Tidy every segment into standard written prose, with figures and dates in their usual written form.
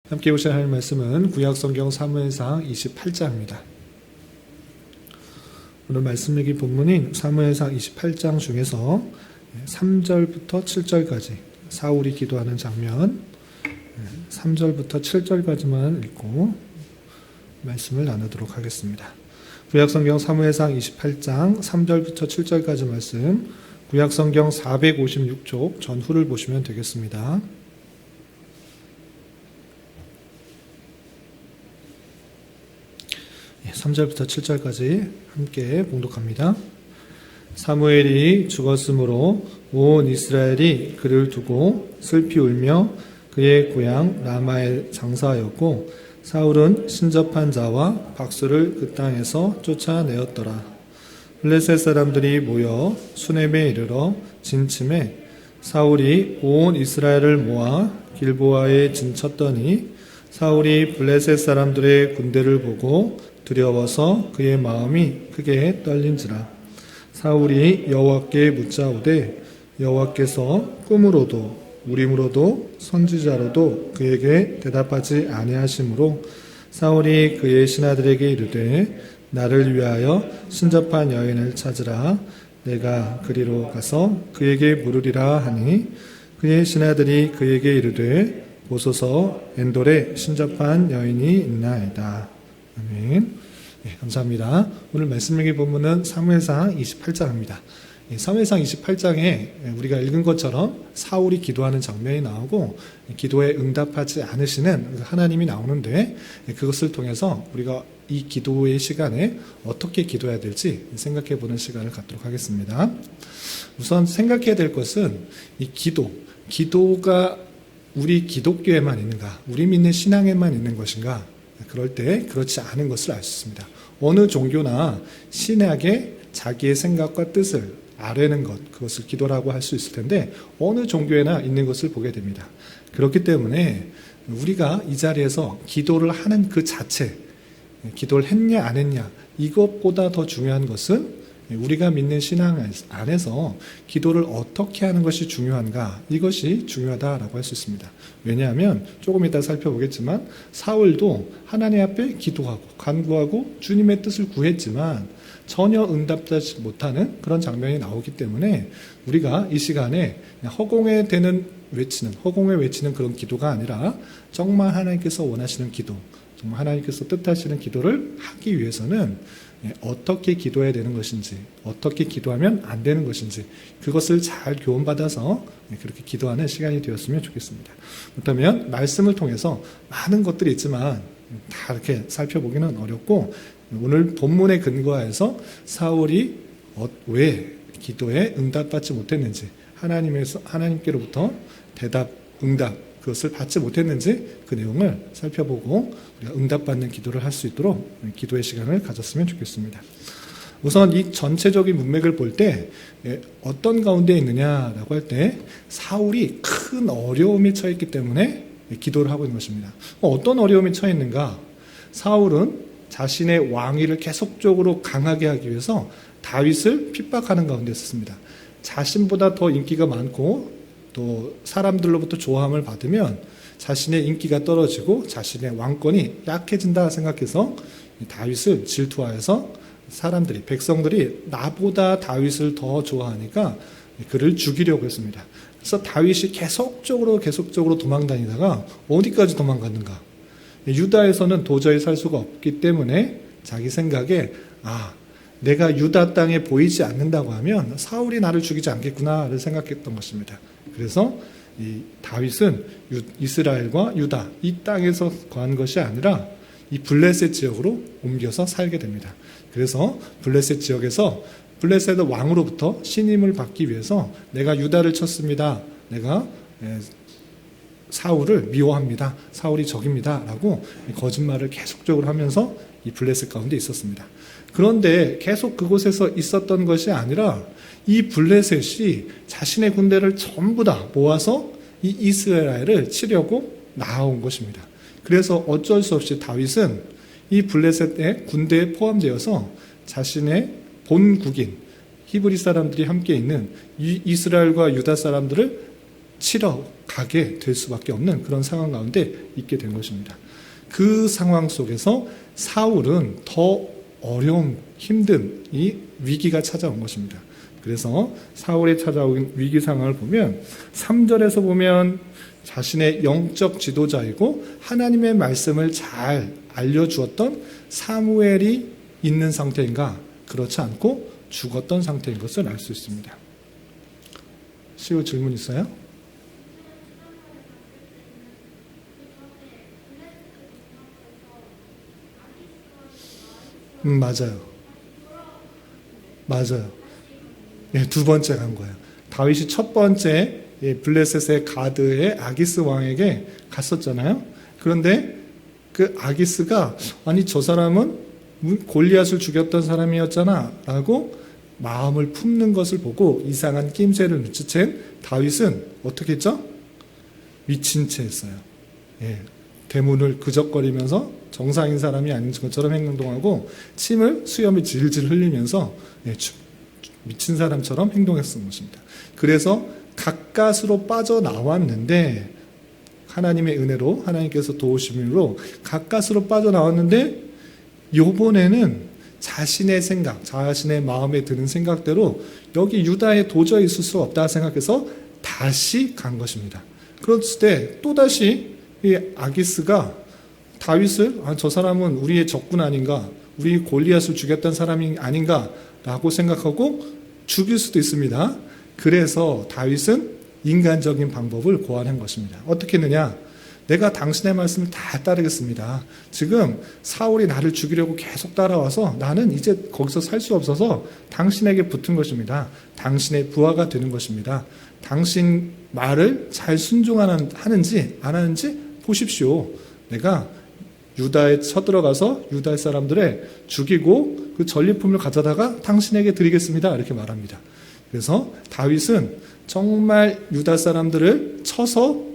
함께 보실 하나님 말씀은 구약성경 사무엘상 28장입니다. 오늘 말씀 읽기 본문인 사무엘상 28장 중에서 3절부터 7절까지 사울이 기도하는 장면 3절부터 7절까지만 읽고 말씀을 나누도록 하겠습니다. 구약성경 사무엘상 28장 3절부터 7절까지 말씀, 구약성경 456쪽 전후를 보시면 되겠습니다. 3절부터 7절까지 함께 봉독합니다. 사무엘이 죽었으므로 온 이스라엘이 그를 두고 슬피 울며 그의 고향 라마에 장사하였고 사울은 신접한 자와 박수를 그 땅에서 쫓아내었더라. 블레셋 사람들이 모여 수넴에 이르러 진침해 사울이 온 이스라엘을 모아 길보아에 진쳤더니 사울이 블레셋 사람들의 군대를 보고 두려워서 그의 마음이 크게 떨린지라. 사울이 여호와께 묻자오되 여호와께서 꿈으로도 우림으로도 선지자로도 그에게 대답하지 아니하시므로 사울이 그의 신하들에게 이르되 나를 위하여 신접한 여인을 찾으라. 내가 그리로 가서 그에게 물으리라 하니 그의 신하들이 그에게 이르되 보소서 엔돌에 신접한 여인이 있나이다. 아멘. 네, 감사합니다. 오늘 말씀 읽기 본문은 사무엘상 28장입니다. 사무엘상 28장에 우리가 읽은 것처럼 사울이 기도하는 장면이 나오고 기도에 응답하지 않으시는 하나님이 나오는데 그것을 통해서 우리가 이 기도의 시간에 어떻게 기도해야 될지 생각해 보는 시간을 갖도록 하겠습니다. 우선 생각해야 될 것은 이 기도가 우리 기독교에만 있는가, 우리 믿는 신앙에만 있는 것인가, 그럴 때 그렇지 않은 것을 알 수 있습니다. 어느 종교나 신약에 자기의 생각과 뜻을 아뢰는 것, 그것을 기도라고 할 수 있을 텐데 어느 종교에나 있는 것을 보게 됩니다. 그렇기 때문에 우리가 이 자리에서 기도를 하는 그 자체, 기도를 했냐 안 했냐, 이것보다 더 중요한 것은 우리가 믿는 신앙 안에서 기도를 어떻게 하는 것이 중요한가, 이것이 중요하다라고 할 수 있습니다. 왜냐하면 조금 이따 살펴보겠지만 사울도 하나님 앞에 기도하고 간구하고 주님의 뜻을 구했지만 전혀 응답되지 못하는 그런 장면이 나오기 때문에 우리가 이 시간에 허공에 외치는 그런 기도가 아니라 정말 하나님께서 원하시는 기도, 정말 하나님께서 뜻하시는 기도를 하기 위해서는 어떻게 기도해야 되는 것인지, 어떻게 기도하면 안 되는 것인지, 그것을 잘 교훈받아서 그렇게 기도하는 시간이 되었으면 좋겠습니다. 그렇다면 말씀을 통해서 많은 것들이 있지만 다 이렇게 살펴보기는 어렵고, 오늘 본문에 근거해서 사울이 왜 기도에 응답받지 못했는지, 하나님께로부터 응답, 그것을 받지 못했는지 그 내용을 살펴보고 우리가 응답받는 기도를 할 수 있도록 기도의 시간을 가졌으면 좋겠습니다. 우선 이 전체적인 문맥을 볼 때 어떤 가운데 있느냐라고 할 때 사울이 큰 어려움에 처했기 때문에 기도를 하고 있는 것입니다. 어떤 어려움에 처했는가? 사울은 자신의 왕위를 계속적으로 강하게 하기 위해서 다윗을 핍박하는 가운데 있었습니다. 자신보다 더 인기가 많고 또 사람들로부터 좋아함을 받으면 자신의 인기가 떨어지고 자신의 왕권이 약해진다 생각해서 다윗을 질투하여서 백성들이 나보다 다윗을 더 좋아하니까 그를 죽이려고 했습니다. 그래서 다윗이 계속적으로 도망다니다가 어디까지 도망갔는가? 유다에서는 도저히 살 수가 없기 때문에 자기 생각에 내가 유다 땅에 보이지 않는다고 하면 사울이 나를 죽이지 않겠구나를 생각했던 것입니다. 그래서 이 다윗은 이스라엘과 유다 이 땅에서 거한 것이 아니라 이 블레셋 지역으로 옮겨서 살게 됩니다. 그래서 블레셋 지역에서 블레셋의 왕으로부터 신임을 받기 위해서 내가 유다를 쳤습니다. 내가 사울을 미워합니다. 사울이 적입니다. 라고 거짓말을 계속적으로 하면서 이 블레셋 가운데 있었습니다. 그런데 계속 그곳에서 있었던 것이 아니라 이 블레셋이 자신의 군대를 전부 다 모아서 이 이스라엘을 치려고 나아온 것입니다. 그래서 어쩔 수 없이 다윗은 이 블레셋의 군대에 포함되어서 자신의 본국인 히브리 사람들이 함께 있는 이스라엘과 유다 사람들을 치러 가게 될 수밖에 없는 그런 상황 가운데 있게 된 것입니다. 그 상황 속에서 사울은 더 어려운 힘든 이 위기가 찾아온 것입니다. 그래서 사울이 찾아온 위기 상황을 보면 3절에서 보면 자신의 영적 지도자이고 하나님의 말씀을 잘 알려주었던 사무엘이 있는 상태인가, 그렇지 않고 죽었던 상태인 것을 알 수 있습니다. 시우 질문 있어요? 맞아요. 맞아요. 예, 두 번째 간 거예요. 다윗이 첫 번째 블레셋의 가드의 아기스 왕에게 갔었잖아요. 그런데 그 아기스가 아니 저 사람은 골리앗을 죽였던 사람이었잖아 라고 마음을 품는 것을 보고 이상한 낌새를 눈치챈 다윗은 어떻게 했죠? 미친 채 했어요. 예, 대문을 그적거리면서 정상인 사람이 아닌 것처럼 행동하고 침을 수염이 질질 흘리면서 미친 사람처럼 행동했던 것입니다. 그래서 가까스로 빠져나왔는데 하나님의 은혜로 하나님께서 도우심으로 가까스로 빠져나왔는데 이번에는 자신의 생각, 자신의 마음에 드는 생각대로 여기 유다에 도저히 있을 수 없다 생각해서 다시 간 것입니다. 그랬을 때 또다시 이 아기스가 다윗을 저 사람은 우리의 적군 아닌가, 우리 골리앗을 죽였던 사람이 아닌가 라고 생각하고 죽일 수도 있습니다. 그래서 다윗은 인간적인 방법을 고안한 것입니다. 어떻게 했느냐? 내가 당신의 말씀을 다 따르겠습니다. 지금 사울이 나를 죽이려고 계속 따라와서 나는 이제 거기서 살 수 없어서 당신에게 붙은 것입니다. 당신의 부하가 되는 것입니다. 당신 말을 잘 순종하는지 안 하는지 보십시오. 내가 유다에 쳐들어가서 유다 사람들의 죽이고 그 전리품을 가져다가 당신에게 드리겠습니다. 이렇게 말합니다. 그래서 다윗은 정말 유다 사람들을 쳐서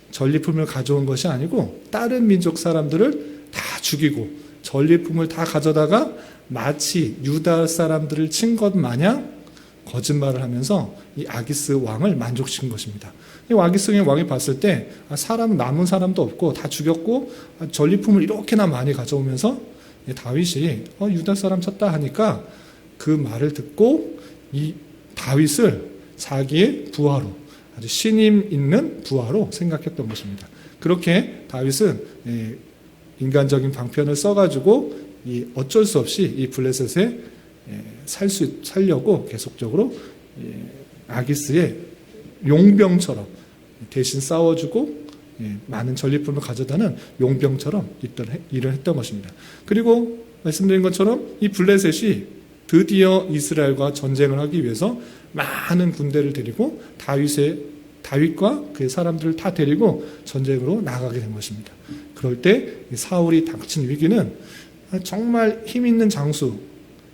전리품을 가져온 것이 아니고 다른 민족 사람들을 다 죽이고 전리품을 다 가져다가 마치 유다 사람들을 친 것 마냥 거짓말을 하면서 이 아기스 왕을 만족시킨 것입니다. 이 아기스 왕이 봤을 때 사람 남은 사람도 없고 다 죽였고 전리품을 이렇게나 많이 가져오면서 다윗이 유다 사람 쳤다 하니까 그 말을 듣고 이 다윗을 자기의 부하로 아주 신임 있는 부하로 생각했던 것입니다. 그렇게 다윗은 인간적인 방편을 써가지고 어쩔 수 없이 이 블레셋에 살려고 계속적으로 아기스의 용병처럼 대신 싸워주고 많은 전리품을 가져다는 용병처럼 일을 했던 것입니다. 그리고 말씀드린 것처럼 이 블레셋이 드디어 이스라엘과 전쟁을 하기 위해서 많은 군대를 데리고 다윗과 그의 사람들을 다 데리고 전쟁으로 나가게 된 것입니다. 그럴 때 사울이 닥친 위기는 정말 힘 있는 장수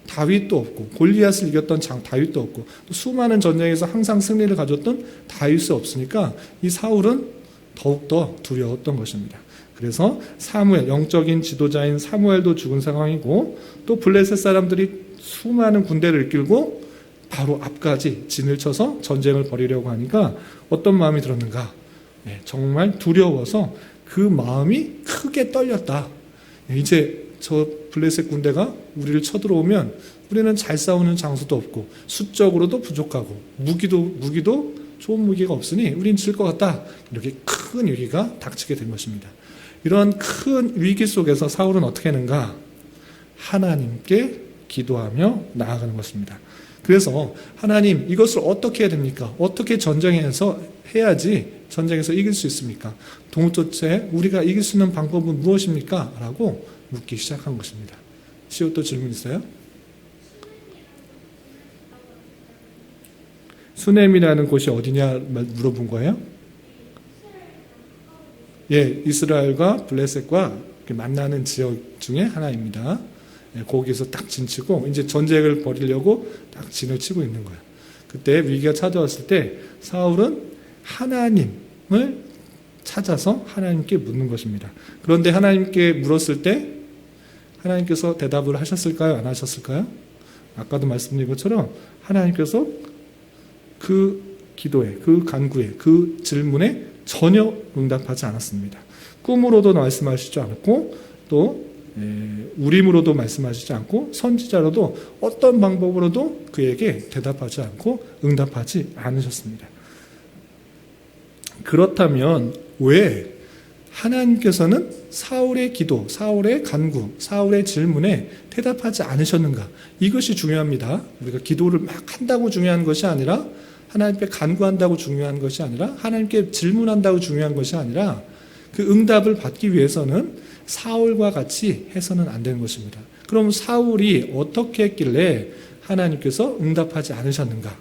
다윗도 없고 골리앗을 이겼던 다윗도 없고 또 수많은 전쟁에서 항상 승리를 가졌던 다윗이 없으니까 이 사울은 더욱더 두려웠던 것입니다. 그래서 사무엘, 영적인 지도자인 사무엘도 죽은 상황이고 또 블레셋 사람들이 수많은 군대를 이끌고 바로 앞까지 진을 쳐서 전쟁을 벌이려고 하니까 어떤 마음이 들었는가? 정말 두려워서 그 마음이 크게 떨렸다. 이제 저 블레셋 군대가 우리를 쳐들어오면 우리는 잘 싸우는 장수도 없고 수적으로도 부족하고 무기도 좋은 무기가 없으니 우린 질 것 같다. 이렇게 큰 위기가 닥치게 된 것입니다. 이런 큰 위기 속에서 사울은 어떻게 하는가? 하나님께 기도하며 나아가는 것입니다. 그래서 하나님 이것을 어떻게 해야 됩니까? 어떻게 전쟁에서 해야지 전쟁에서 이길 수 있습니까? 동토체 우리가 이길 수 있는 방법은 무엇입니까? 라고 묻기 시작한 것입니다. 시오 또 질문 있어요? 수넴이라는 곳이 어디냐 물어본 거예요? 예, 이스라엘과 블레셋과 만나는 지역 중에 하나입니다. 거기서 딱 진치고 이제 전쟁을 벌이려고 딱 진을 치고 있는 거예요. 그때 위기가 찾아왔을 때 사울은 하나님을 찾아서 하나님께 묻는 것입니다. 그런데 하나님께 물었을 때 하나님께서 대답을 하셨을까요? 안 하셨을까요? 아까도 말씀드린 것처럼 하나님께서 그 기도에, 그 간구에, 그 질문에 전혀 응답하지 않았습니다. 꿈으로도 말씀하시지 않고 또 우림으로도 말씀하시지 않고 선지자로도 어떤 방법으로도 그에게 대답하지 않고 응답하지 않으셨습니다. 그렇다면 왜 하나님께서는 사울의 기도, 사울의 간구, 사울의 질문에 대답하지 않으셨는가? 이것이 중요합니다. 우리가 기도를 막 한다고 중요한 것이 아니라, 하나님께 간구한다고 중요한 것이 아니라, 하나님께 질문한다고 중요한 것이 아니라, 그 응답을 받기 위해서는 사울과 같이 해서는 안 되는 것입니다. 그럼 사울이 어떻게 했길래 하나님께서 응답하지 않으셨는가?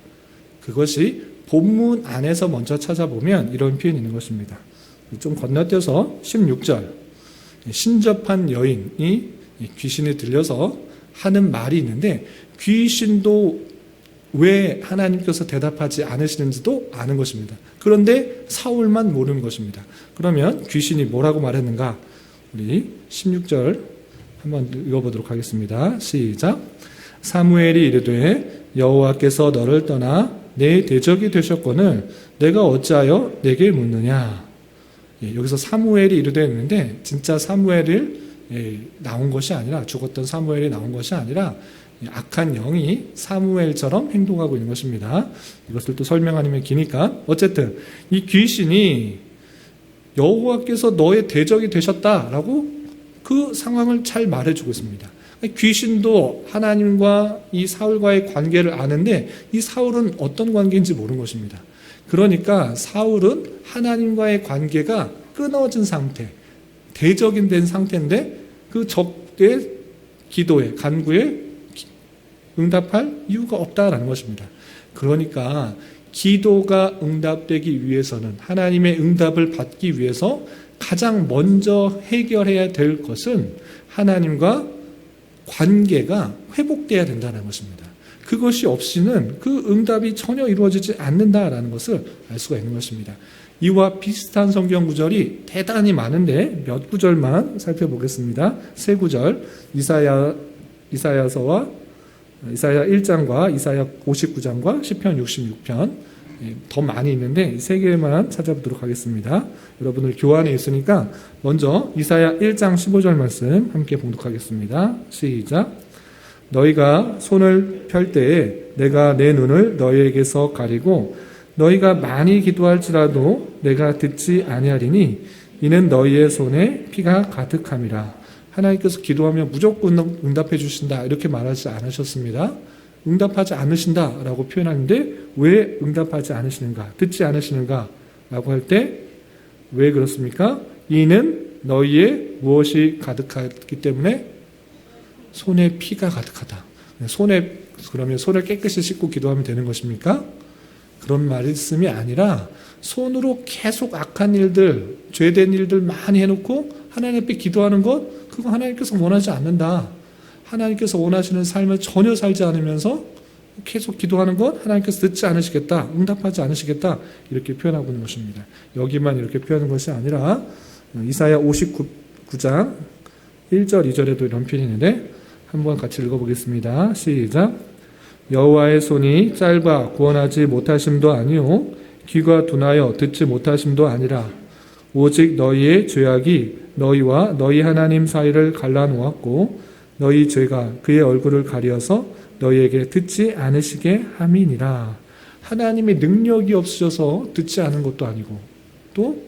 그것이 본문 안에서 먼저 찾아보면 이런 표현이 있는 것입니다. 좀 건너뛰어서 16절, 신접한 여인이 귀신이 들려서 하는 말이 있는데, 귀신도 왜 하나님께서 대답하지 않으시는지도 아는 것입니다. 그런데 사울만 모르는 것입니다. 그러면 귀신이 뭐라고 말했는가? 우리 16절 한번 읽어보도록 하겠습니다. 시작. 사무엘이 이르되 여호와께서 너를 떠나 내 대적이 되셨거늘 내가 어찌하여 내게 묻느냐? 여기서 사무엘이 이르되 했는데, 진짜 사무엘이 나온 것이 아니라, 죽었던 사무엘이 나온 것이 아니라 악한 영이 사무엘처럼 행동하고 있는 것입니다. 이것을 또 설명 아니면 기니까, 어쨌든 이 귀신이 여호와께서 너의 대적이 되셨다라고 그 상황을 잘 말해주고 있습니다. 귀신도 하나님과 이 사울과의 관계를 아는데, 이 사울은 어떤 관계인지 모르는 것입니다. 그러니까 사울은 하나님과의 관계가 끊어진 상태, 대적인 된 상태인데, 그 적의 기도에, 간구에 응답할 이유가 없다라는 것입니다. 그러니까 기도가 응답되기 위해서는, 하나님의 응답을 받기 위해서 가장 먼저 해결해야 될 것은 하나님과 관계가 회복돼야 된다는 것입니다. 그것이 없이는 그 응답이 전혀 이루어지지 않는다라는 것을 알 수가 있는 것입니다. 이와 비슷한 성경 구절이 대단히 많은데 몇 구절만 살펴보겠습니다. 세 구절, 이사야 1장과 이사야 59장과 시편 66편, 더 많이 있는데 세 개만 찾아보도록 하겠습니다. 여러분들 교환에 있으니까 먼저 이사야 1장 15절 말씀 함께 봉독하겠습니다. 시작. 너희가 손을 펼 때에 내가 내 눈을 너희에게서 가리고 너희가 많이 기도할지라도 내가 듣지 아니하리니 이는 너희의 손에 피가 가득함이라. 하나님께서 기도하면 무조건 응답해 주신다 이렇게 말하지 않으셨습니다. 응답하지 않으신다라고 표현하는데, 왜 응답하지 않으시는가, 듣지 않으시는가 라고 할 때 왜 그렇습니까? 이는 너희의 무엇이 가득하기 때문에 손에 피가 가득하다. 그러면 손을 깨끗이 씻고 기도하면 되는 것입니까? 그런 말씀이 아니라, 손으로 계속 악한 일들, 죄된 일들 많이 해놓고 하나님 앞에 기도하는 것, 그거 하나님께서 원하지 않는다. 하나님께서 원하시는 삶을 전혀 살지 않으면서 계속 기도하는 것, 하나님께서 듣지 않으시겠다, 응답하지 않으시겠다, 이렇게 표현하고 있는 것입니다. 여기만 이렇게 표현하는 것이 아니라 이사야 59장 1절 2절에도 이런 표현이 있는데, 한번 같이 읽어보겠습니다. 시작. 여호와의 손이 짧아 구원하지 못하심도 아니요 귀가 둔하여 듣지 못하심도 아니라 오직 너희의 죄악이 너희와 너희 하나님 사이를 갈라놓았고 너희 죄가 그의 얼굴을 가리어서 너희에게 듣지 않으시게 함이니라. 하나님의 능력이 없으셔서 듣지 않은 것도 아니고 또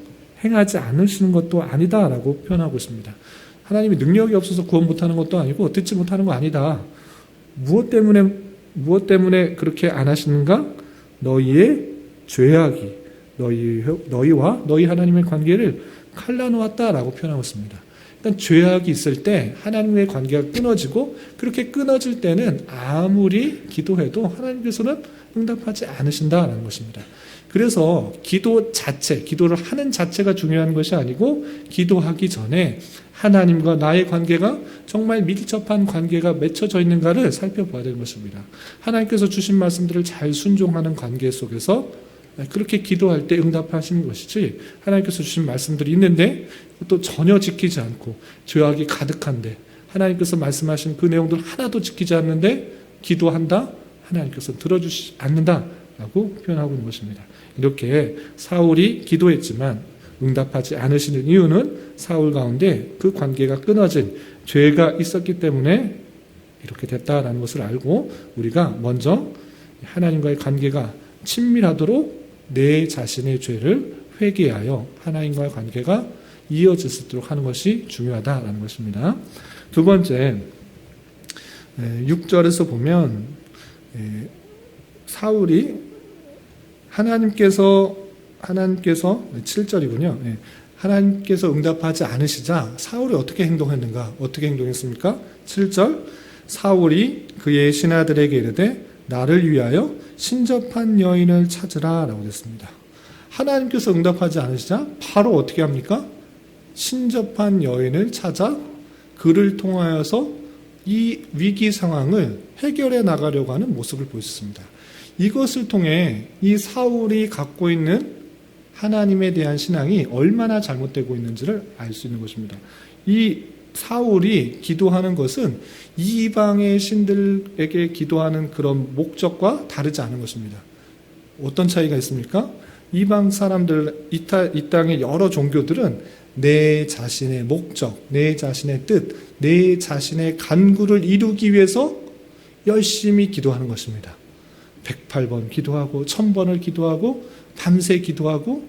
행하지 않으시는 것도 아니다라고 표현하고 있습니다. 하나님의 능력이 없어서 구원 못하는 것도 아니고 듣지 못하는 거 아니다. 무엇 때문에 그렇게 안 하시는가? 너희의 죄악이 너희와 너희 하나님의 관계를 갈라놓았다라고 표현하고 있습니다. 일단 죄악이 있을 때 하나님의 관계가 끊어지고, 그렇게 끊어질 때는 아무리 기도해도 하나님께서는 응답하지 않으신다라는 것입니다. 그래서 기도를 하는 자체가 중요한 것이 아니고, 기도하기 전에 하나님과 나의 관계가 정말 밀접한 관계가 맺혀져 있는가를 살펴봐야 되는 것입니다. 하나님께서 주신 말씀들을 잘 순종하는 관계 속에서 그렇게 기도할 때 응답하시는 것이지, 하나님께서 주신 말씀들이 있는데 또 전혀 지키지 않고 죄악이 가득한데 하나님께서 말씀하신 그 내용들 하나도 지키지 않는데 기도한다? 하나님께서 들어주시지 않는다 라고 표현하고 있는 것입니다. 이렇게 사울이 기도했지만 응답하지 않으시는 이유는 사울 가운데 그 관계가 끊어진 죄가 있었기 때문에 이렇게 됐다라는 것을 알고 우리가 먼저 하나님과의 관계가 친밀하도록 내 자신의 죄를 회개하여 하나님과의 관계가 이어질 수 있도록 하는 것이 중요하다라는 것입니다. 두 번째, 6절에서 보면 사울이 하나님께서 7절이군요. 하나님께서 응답하지 않으시자 사울이 어떻게 행동했는가? 어떻게 행동했습니까? 7절, 사울이 그의 신하들에게 이르되 나를 위하여 신접한 여인을 찾으라 라고 됐습니다. 하나님께서 응답하지 않으시자 바로 어떻게 합니까? 신접한 여인을 찾아 그를 통하여서 이 위기 상황을 해결해 나가려고 하는 모습을 보였습니다. 이것을 통해 이 사울이 갖고 있는 하나님에 대한 신앙이 얼마나 잘못되고 있는지를 알 수 있는 것입니다. 이 사울이 기도하는 것은 이방의 신들에게 기도하는 그런 목적과 다르지 않은 것입니다. 어떤 차이가 있습니까? 이방 사람들, 이 땅의 여러 종교들은 내 자신의 목적, 내 자신의 뜻, 내 자신의 간구를 이루기 위해서 열심히 기도하는 것입니다. 108번 기도하고 1000번을 기도하고 밤새 기도하고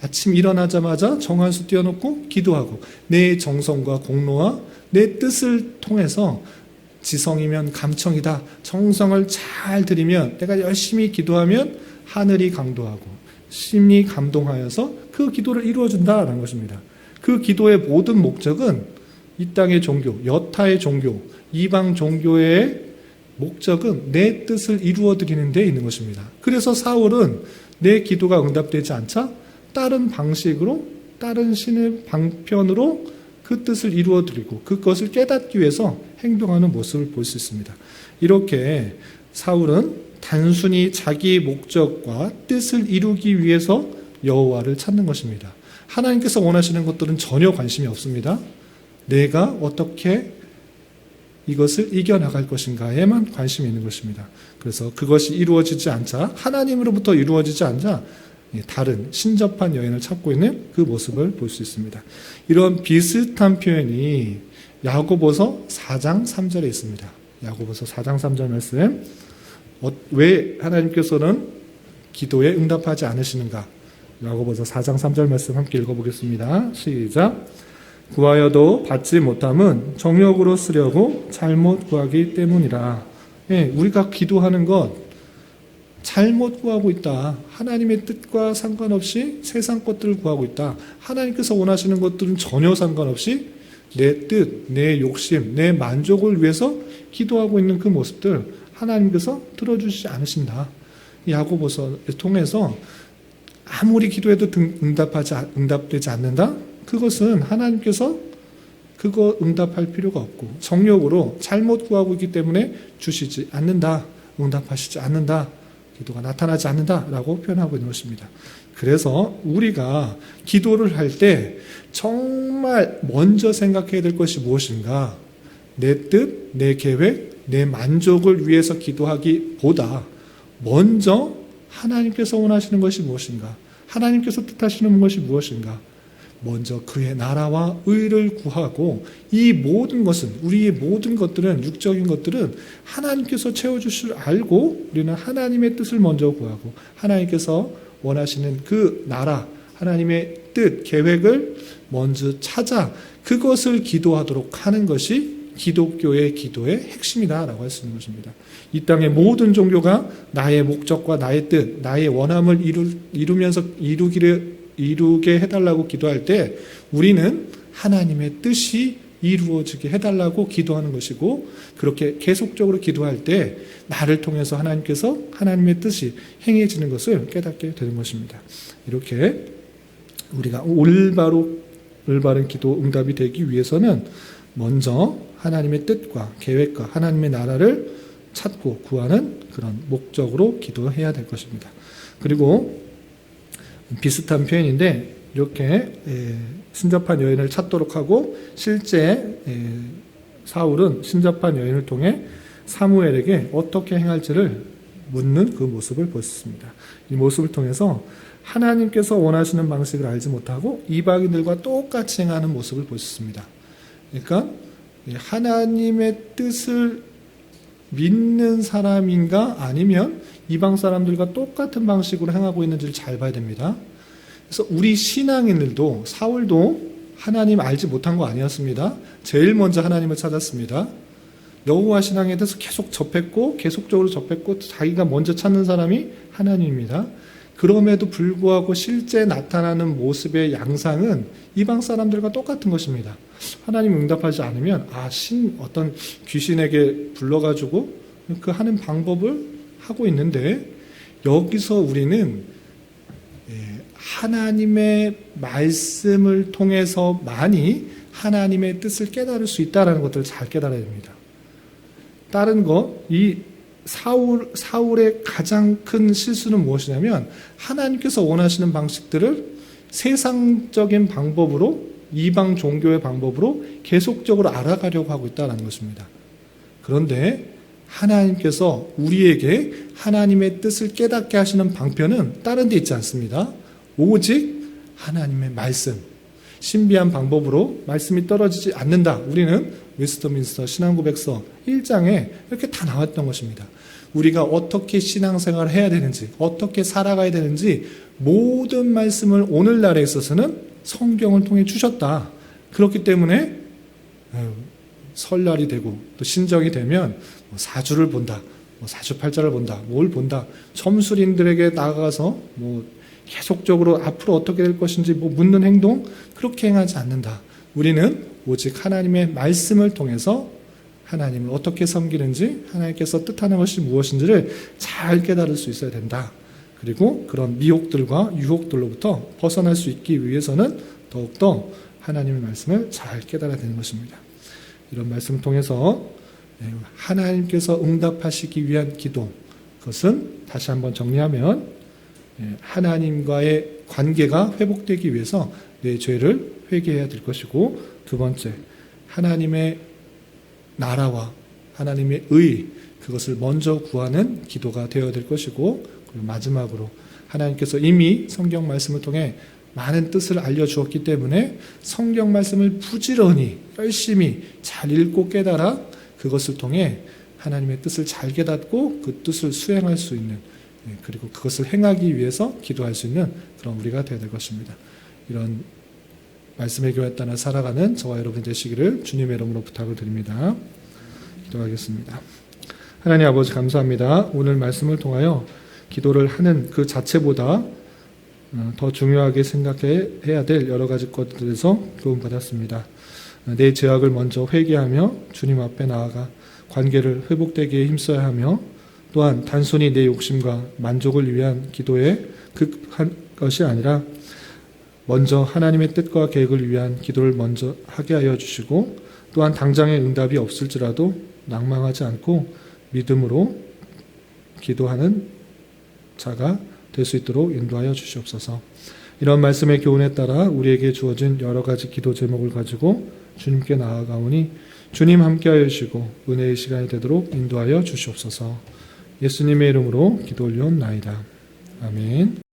아침 일어나자마자 정한수 띄워놓고 기도하고 내 정성과 공로와 내 뜻을 통해서 지성이면 감청이다. 정성을 잘 들이면 내가 열심히 기도하면 하늘이 강도하고 심히 감동하여서 그 기도를 이루어준다라는 것입니다. 그 기도의 모든 목적은 이 땅의 종교, 여타의 종교, 이방 종교의 목적은 내 뜻을 이루어드리는 데 있는 것입니다. 그래서 사울은 내 기도가 응답되지 않자 다른 방식으로, 다른 신의 방편으로 그 뜻을 이루어드리고 그것을 깨닫기 위해서 행동하는 모습을 볼 수 있습니다. 이렇게 사울은 단순히 자기 목적과 뜻을 이루기 위해서 여호와를 찾는 것입니다. 하나님께서 원하시는 것들은 전혀 관심이 없습니다. 내가 어떻게 이것을 이겨나갈 것인가에만 관심이 있는 것입니다. 그래서 그것이 이루어지지 않자, 하나님으로부터 이루어지지 않자 다른 신접한 여인을 찾고 있는 그 모습을 볼 수 있습니다. 이런 비슷한 표현이 야고보서 4장 3절에 있습니다. 야고보서 4장 3절 말씀, 왜 하나님께서는 기도에 응답하지 않으시는가? 야고보서 4장 3절 말씀 함께 읽어보겠습니다. 시작. 구하여도 받지 못함은 정욕으로 쓰려고 잘못 구하기 때문이라. 우리가 기도하는 것 잘못 구하고 있다. 하나님의 뜻과 상관없이 세상 것들을 구하고 있다. 하나님께서 원하시는 것들은 전혀 상관없이 내 뜻, 내 욕심, 내 만족을 위해서 기도하고 있는 그 모습들 하나님께서 들어주시지 않으신다. 야고보서를 통해서 아무리 기도해도 응답되지 않는다? 그것은 하나님께서 그거 응답할 필요가 없고 정욕으로 잘못 구하고 있기 때문에 주시지 않는다. 응답하시지 않는다. 기도가 나타나지 않는다라고 표현하고 있는 것입니다. 그래서 우리가 기도를 할 때 정말 먼저 생각해야 될 것이 무엇인가? 내 뜻, 내 계획, 내 만족을 위해서 기도하기보다 먼저 하나님께서 원하시는 것이 무엇인가? 하나님께서 뜻하시는 것이 무엇인가? 먼저 그의 나라와 의를 구하고 이 모든 것은, 우리의 모든 것들은, 육적인 것들은 하나님께서 채워주실 줄 알고 우리는 하나님의 뜻을 먼저 구하고 하나님께서 원하시는 그 나라, 하나님의 뜻, 계획을 먼저 찾아 그것을 기도하도록 하는 것이 기독교의 기도의 핵심이다라고 할 수 있는 것입니다. 이 땅의 모든 종교가 나의 목적과 나의 뜻, 나의 원함을 이루게 해달라고 기도할 때 우리는 하나님의 뜻이 이루어지게 해달라고 기도하는 것이고, 그렇게 계속적으로 기도할 때 나를 통해서 하나님께서 하나님의 뜻이 행해지는 것을 깨닫게 되는 것입니다. 이렇게 우리가 올바른 기도 응답이 되기 위해서는 먼저 하나님의 뜻과 계획과 하나님의 나라를 찾고 구하는 그런 목적으로 기도해야 될 것입니다. 그리고 비슷한 표현인데 이렇게 신접한 여인을 찾도록 하고, 실제 사울은 신접한 여인을 통해 사무엘에게 어떻게 행할지를 묻는 그 모습을 보였습니다. 이 모습을 통해서 하나님께서 원하시는 방식을 알지 못하고 이방인들과 똑같이 행하는 모습을 보였습니다. 그러니까 하나님의 뜻을 믿는 사람인가 아니면 이방 사람들과 똑같은 방식으로 행하고 있는지를 잘 봐야 됩니다. 그래서 우리 신앙인들도 사울도 하나님 알지 못한 거 아니었습니다. 제일 먼저 하나님을 찾았습니다. 여호와 신앙에 대해서 계속 접했고 계속적으로 접했고 자기가 먼저 찾는 사람이 하나님입니다. 그럼에도 불구하고 실제 나타나는 모습의 양상은 이방 사람들과 똑같은 것입니다. 하나님 응답하지 않으면 어떤 귀신에게 불러가지고 그 하는 방법을 하고 있는데 여기서 우리는 하나님의 말씀을 통해서만이 하나님의 뜻을 깨달을 수 있다는 것들을 잘 깨달아야 됩니다. 다른 이 사울의 가장 큰 실수는 무엇이냐면 하나님께서 원하시는 방식들을 세상적인 방법으로 이방 종교의 방법으로 계속적으로 알아가려고 하고 있다는 것입니다. 그런데 하나님께서 우리에게 하나님의 뜻을 깨닫게 하시는 방편은 다른 데 있지 않습니다. 오직 하나님의 말씀, 신비한 방법으로 말씀이 떨어지지 않는다. 우리는 웨스트민스터 신앙고백서 1장에 이렇게 다 나왔던 것입니다. 우리가 어떻게 신앙생활을 해야 되는지, 어떻게 살아가야 되는지 모든 말씀을 오늘날에 있어서는 성경을 통해 주셨다. 그렇기 때문에 설날이 되고 또 신정이 되면 사주를 본다, 사주팔자를 본다, 뭘 본다, 점술인들에게 나가서 계속적으로 앞으로 어떻게 될 것인지 묻는 행동, 그렇게 행하지 않는다. 우리는 오직 하나님의 말씀을 통해서 하나님을 어떻게 섬기는지, 하나님께서 뜻하는 것이 무엇인지를 잘 깨달을 수 있어야 된다. 그리고 그런 미혹들과 유혹들로부터 벗어날 수 있기 위해서는 더욱더 하나님의 말씀을 잘 깨달아야 되는 것입니다. 이런 말씀을 통해서 하나님께서 응답하시기 위한 기도, 그것은 다시 한번 정리하면 하나님과의 관계가 회복되기 위해서 내 죄를 회개해야 될 것이고, 두 번째, 하나님의 나라와 하나님의 의, 그것을 먼저 구하는 기도가 되어야 될 것이고, 그리고 마지막으로 하나님께서 이미 성경 말씀을 통해 많은 뜻을 알려주었기 때문에 성경 말씀을 부지런히 열심히 잘 읽고 깨달아 그것을 통해 하나님의 뜻을 잘 깨닫고 그 뜻을 수행할 수 있는, 그리고 그것을 행하기 위해서 기도할 수 있는 그런 우리가 되어야 될 것입니다. 이런 말씀의 교회에 따라 살아가는 저와 여러분 되시기를 주님의 이름으로 부탁을 드립니다. 기도하겠습니다. 하나님 아버지 감사합니다. 오늘 말씀을 통하여 기도를 하는 그 자체보다 더 중요하게 생각해야 될 여러 가지 것들에서 도움받았습니다. 내 죄악을 먼저 회개하며 주님 앞에 나아가 관계를 회복되기에 힘써야 하며, 또한 단순히 내 욕심과 만족을 위한 기도에 극한 것이 아니라 먼저 하나님의 뜻과 계획을 위한 기도를 먼저 하게 하여 주시고, 또한 당장의 응답이 없을지라도 낭망하지 않고 믿음으로 기도하는 자가 될 수 있도록 인도하여 주시옵소서. 이런 말씀의 교훈에 따라 우리에게 주어진 여러 가지 기도 제목을 가지고 주님께 나아가오니 주님 함께하여 주시고 은혜의 시간이 되도록 인도하여 주시옵소서. 예수님의 이름으로 기도 올려옵나이다. 아멘.